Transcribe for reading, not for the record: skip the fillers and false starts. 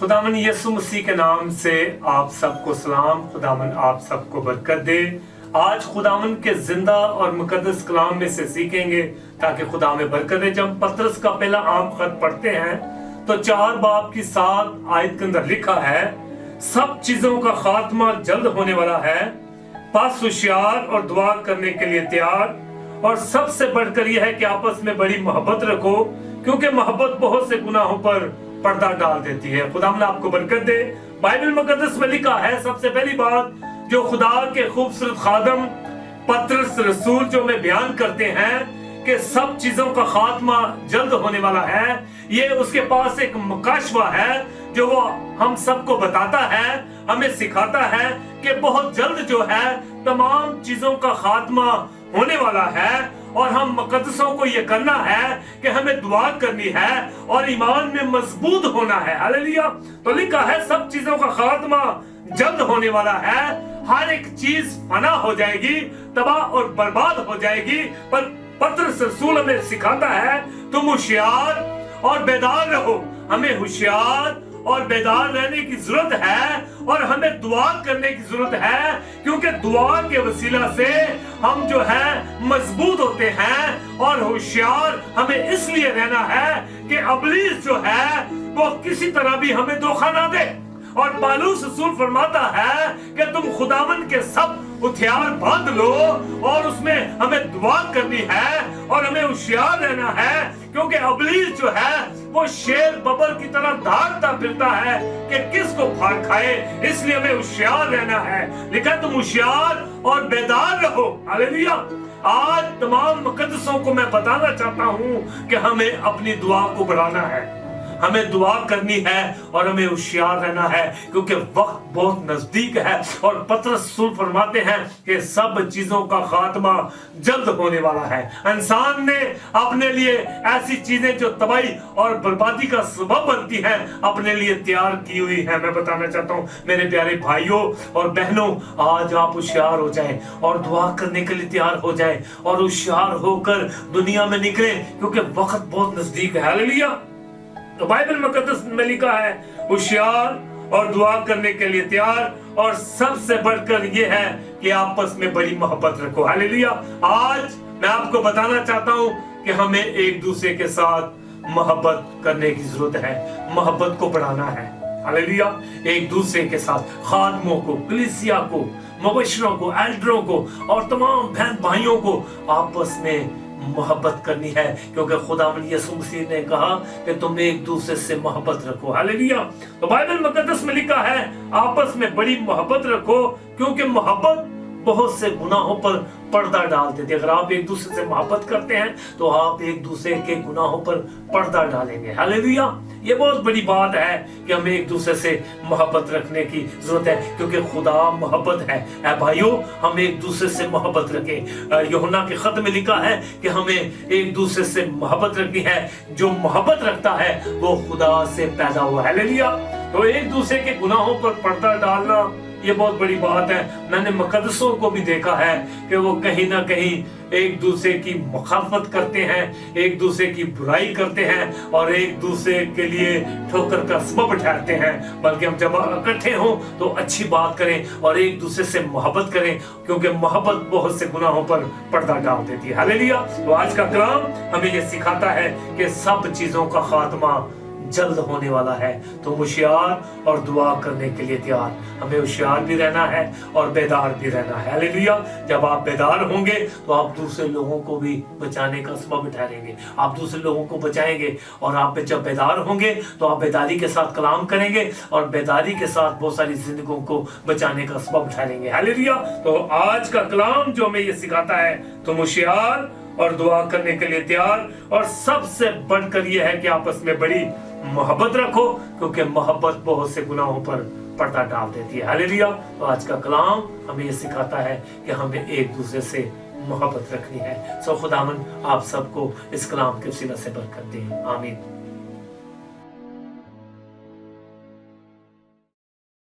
खुदावन यीशु मसीह के नाम से आप सबको सलाम। खुदावन आप सबको बरकत दे। आज खुदावन के जिंदा और मुकद्दस कलाम में से सीखेंगे ताकि खुदा में बरकत दे। जब पतरस का पहला आम खत पढ़ते हैं तो 4 बाब की 7 आयत के अंदर लिखा है, सब चीजों का खात्मा जल्द होने वाला है, बस होशियार और दुआ करने के लिए तैयार। और सबसे बढ़कर यह है कि आपस में बड़ी मोहब्बत रखो, क्योंकि मोहब्बत बहुत से गुनाहों पर पर्दा डाल देती है। खुदा आपको बरकत दे। बाइबल मुकद्दस में लिखा है, सबसे पहली बात जो खुदा के खूबसूरत खादम पतरस रसूल जो में बयान करते हैं कि सब चीजों का खात्मा जल्द होने वाला है, ये उसके पास एक मुकाशवा है जो वो हम सबको बताता है, हमें सिखाता है कि बहुत जल्द जो है तमाम चीजों का खात्मा होने वाला है। और हम मुकद्दसों को ये करना है कि हमें दुआ करनी है और ईमान में मजबूत होना है। हालेलुया। तो लिखा है सब चीजों का खात्मा जल्द होने वाला है। हर एक चीज फना हो जाएगी, तबाह और बर्बाद हो जाएगी, पर पतरस रसूल हमें सिखाता है तुम होशियार और बेदार रहो। हमें होशियार और बेदार रहने की जरूरत है और हमें दुआ करने की जरूरत है, क्योंकि दुआ के वसीला से हम जो है मजबूत होते हैं। और होशियार हमें इसलिए रहना है कि इब्लीस जो है वो किसी तरह भी हमें धोखा ना दे। और पौलुस रसूल फरमाता है कि तुम खुदावन के सब हथियार बांध लो और उसमें हमें दुआ करनी है और हमें होशियार रहना है, क्योंकि इब्लीस जो है वो शेर बबर की तरह दौड़ता फिरता है कि किसको फाड़ खाए। इसलिए हमें होशियार रहना है। लिखा तुम होशियार और बेदार रहो। हालेलुया। आज तमाम मुकद्दसों को मैं बताना चाहता हूँ कि हमें अपनी दुआ को बढ़ाना है, हमें दुआ करनी है और हमें होशियार रहना है, क्योंकि वक्त बहुत नजदीक है। और पतरस रसूल फरमाते हैं कि सब चीजों का खात्मा जल्द होने वाला है। इंसान ने अपने लिए ऐसी चीजें जो तबाही और बर्बादी का सबब बनती हैं अपने लिए तैयार की हुई है। मैं बताना चाहता हूँ मेरे प्यारे भाइयों और बहनों, आज आप होशियार हो जाएं और दुआ करने के लिए तैयार हो जाएं और होशियार होकर दुनिया में निकलें, क्योंकि वक्त बहुत नजदीक है। हालेलुया। तो बाइबल मुकद्दस में लिखा है होशियार और दुआ करने के लिए तैयार, और सबसे बढ़कर ये है कि आपस में बड़ी मोहब्बत रखो। हालेलुया। आज मैं आपको बताना चाहता हूँ कि हमें एक दूसरे के साथ मोहब्बत करने की जरूरत है, मोहब्बत को बढ़ाना है। हालेलुया। एक दूसरे के साथ खादमों को, कलीसिया को, मुबशरों को, एल्डरों को और तमाम बहन भाइयों को आपस में मोहब्बत करनी है, क्योंकि खुदावंद यीशु मसीह ने कहा कि तुम एक दूसरे से मोहब्बत रखो। हालेलुया। तो बाइबल मुकद्दस में लिखा है आपस में बड़ी मोहब्बत रखो, क्योंकि मोहब्बत बहुत से गुनाहों पर पर्दा डाल देती है। अगर आप एक दूसरे से मोहब्बत करते हैं तो आप एक दूसरे के गुनाहों पर पर्दा डालेंगे। हालेलुया। ये बहुत बड़ी बात है कि हमें एक दूसरे से मोहब्बत रखने की जरूरत है, क्योंकि खुदा मोहब्बत है। ऐ भाइयों, हम एक दूसरे से मोहब्बत रखें। यूहन्ना के खत में लिखा है कि हमें एक दूसरे से मोहब्बत रखनी है। जो मोहब्बत रखता है वो खुदा से पैदा हुआ। हालेलुया। तो एक दूसरे के गुनाहों पर पर्दा डालना ये बहुत बड़ी बात है। मैंने मुकद्दसों को भी देखा है कि वो कहीं ना कहीं एक दूसरे की मुखालफत करते हैं, एक दूसरे की बुराई करते हैं और एक दूसरे के लिए ठोकर का सबब ठहरते हैं। बल्कि हम जब इकट्ठे हों तो अच्छी बात करें और एक दूसरे से मोहब्बत करें, क्योंकि मोहब्बत बहुत से गुनाहों पर पर्दा डाल देती है। हालेलुया। तो आज का कलाम हमें ये सिखाता है कि सब चीजों का खात्मा जल्द होने वाला है। तो होशियार और दुआ करने के लिए तैयार। हमें होशियार भी रहना है और बेदार भी रहना है। हालेलुया। जब आप बेदार होंगे तो आप दूसरे लोगों को भी बचाने का सबब ठहरेंगे, आप दूसरे लोगों को बचाएंगे। और आप जब बेदार होंगे तो आप बेदारी के साथ कलाम करेंगे और बेदारी के साथ बहुत सारी जिंदगियों को बचाने का सबब ठहरेंगे। हालेलुया। तो आज का कलाम जो हमें ये सिखाता है, तुम होशियार और दुआ करने के लिए तैयार, और सबसे बढ़कर यह है कि आपस में बड़ी मोहब्बत रखो, क्योंकि मोहब्बत बहुत से गुनाहों पर पर्दा डाल देती है। हालेलुया। तो आज का कलाम हमें ये सिखाता है कि हमें एक दूसरे से मोहब्बत रखनी है। सो खुदावन आप सबको इस कलाम के वसीला से बरकत दे। आमीन।